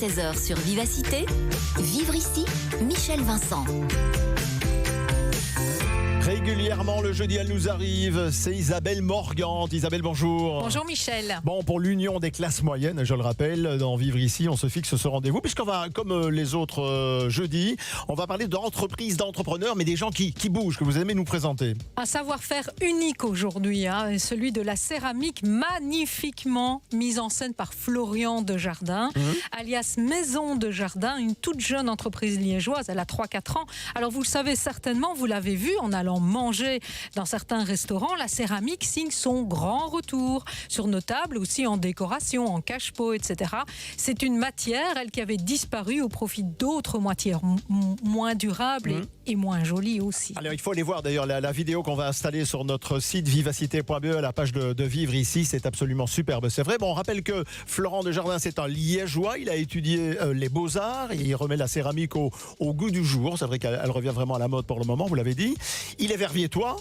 16h sur Vivacité. Vivre ici, Michel Vincent. Régulièrement, le jeudi, elle nous arrive. C'est Isabelle Morgante. Isabelle, bonjour. Bonjour Michel. Bon, pour l'union des classes moyennes, je le rappelle, dans Vivre ici, on se fixe ce rendez-vous, puisqu'on va, comme les autres jeudis, on va parler d'entreprises, d'entrepreneurs, mais des gens qui bougent, que vous aimez nous présenter. Un savoir-faire unique aujourd'hui, celui de la céramique magnifiquement mise en scène par Florian Desjardins, alias Maison Desjardins, une toute jeune entreprise liégeoise, elle a 3-4 ans. Alors vous le savez certainement, vous l'avez vu en allant manger dans certains restaurants, la céramique signe son grand retour sur nos tables, aussi en décoration, en cache-pot, etc. C'est une matière, elle, qui avait disparu au profit d'autres matières moins durables et moins jolies aussi. Alors il faut aller voir d'ailleurs la vidéo qu'on va installer sur notre site vivacité.be à la page de Vivre ici, c'est absolument superbe, c'est vrai. Bon, on rappelle que Florent Desjardins, c'est un liégeois, il a étudié les beaux-arts et il remet la céramique au goût du jour. C'est vrai qu'elle revient vraiment à la mode pour le moment, vous l'avez dit. Il est verviétois,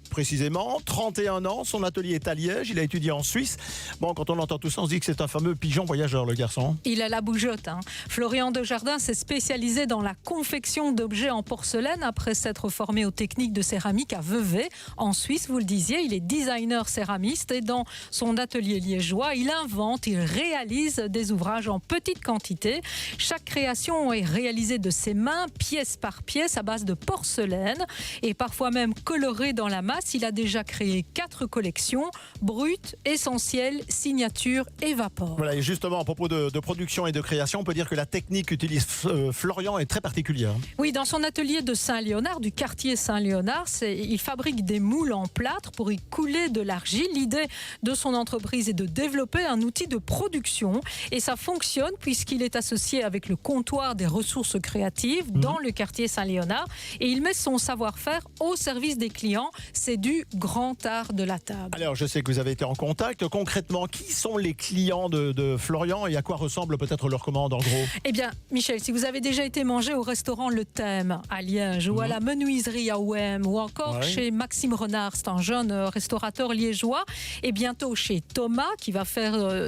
précisément, 31 ans, son atelier est à Liège, il a étudié en Suisse. Bon, quand on entend tout ça, on se dit que c'est un fameux pigeon voyageur, le garçon. Il a la bougeotte. Florian Desjardins s'est spécialisé dans la confection d'objets en porcelaine après s'être formé aux techniques de céramique à Vevey, en Suisse, vous le disiez. Il est designer céramiste et dans son atelier liégeois, il invente, il réalise des ouvrages en petite quantité. Chaque création est réalisée de ses mains, pièce par pièce, à base de porcelaine et parfois même colorée dans la masse. Il a déjà créé 4 collections, brutes, essentielles, signatures et vapor. Voilà, et justement, à propos de production et de création, on peut dire que la technique qu'utilise Florian est très particulière. Oui, dans son atelier de Saint-Léonard, du quartier Saint-Léonard, il fabrique des moules en plâtre pour y couler de l'argile. L'idée de son entreprise est de développer un outil de production et ça fonctionne puisqu'il est associé avec le comptoir des ressources créatives dans le quartier Saint-Léonard et il met son savoir-faire au service des clients. C'est du grand art de la table. Alors, je sais que vous avez été en contact. Concrètement, qui sont les clients de Florian et à quoi ressemble peut-être leur commande en gros? Eh bien, Michel, si vous avez déjà été manger au restaurant Le Thème à Liège ou à la menuiserie à Ouem ou encore chez Maxime Renard, c'est un jeune restaurateur liégeois, et bientôt chez Thomas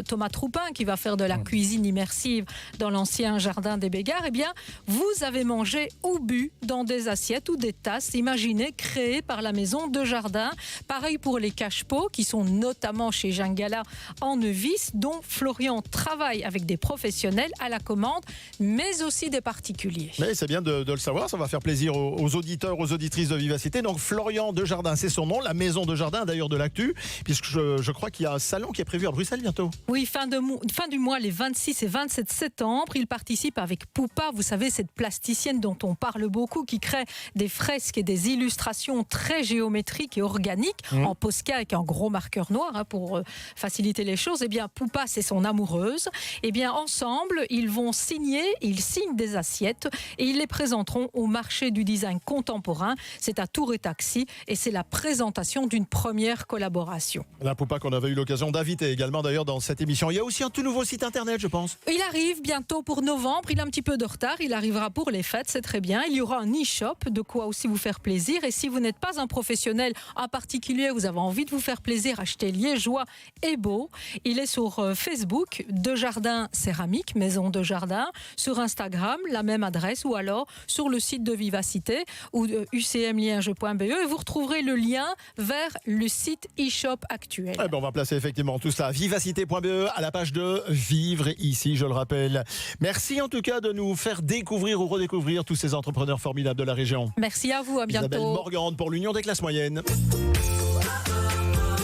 Thomas Troupin qui va faire de la cuisine immersive dans l'ancien jardin des Bégards, eh bien, vous avez mangé ou bu dans des assiettes ou des tasses, imaginez, créées par la Maison Desjardins. Pareil pour les cache-pots qui sont notamment chez Gingala en Nevis, dont Florian travaille avec des professionnels à la commande, mais aussi des particuliers. Mais c'est bien de le savoir, ça va faire plaisir aux auditeurs, aux auditrices de Vivacité. Donc Florian Desjardins, c'est son nom, la Maison Desjardins d'ailleurs de l'actu, puisque je crois qu'il y a un salon qui est prévu à Bruxelles bientôt. Oui, fin du mois, les 26 et 27 septembre, il participe avec Poupa, vous savez, cette plasticienne dont on parle beaucoup, qui crée des fresques et des illustrations très géométriques et organiques, en Posca avec un gros marqueur noir pour faciliter les choses. Eh bien, Poupa, c'est son amoureuse. Eh bien, ensemble, ils signent des assiettes et ils les présenteront au marché du design contemporain. C'est à Tour et Taxi et c'est la présentation d'une première collaboration. La Poupa qu'on avait eu l'occasion d'inviter également d'ailleurs dans cette émission. Il y a aussi un tout nouveau site internet, je pense. Il arrive bientôt pour novembre. Il a un petit peu de retard. Il arrivera pour les fêtes, c'est très bien. Il y aura un e-shop, de quoi aussi vous faire plaisir. Et si vous n'êtes pas un professionnel en particulier, vous avez envie de vous faire plaisir, achetez liégeois et beau. Il est sur Facebook, Desjardins Céramique, Maison Desjardins, sur Instagram, la même adresse, ou alors sur le site de Vivacité ou de ucmliege.be et vous retrouverez le lien vers le site e-shop actuel. On va placer effectivement tout ça à vivacité.be à la page de Vivre ici, je le rappelle. Merci en tout cas de nous faire découvrir ou redécouvrir tous ces entrepreneurs formidables de la région. Merci à vous, à bientôt. Isabelle Morgante pour l'Union des classes moyennes.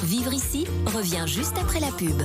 Vivre ici revient juste après la pub.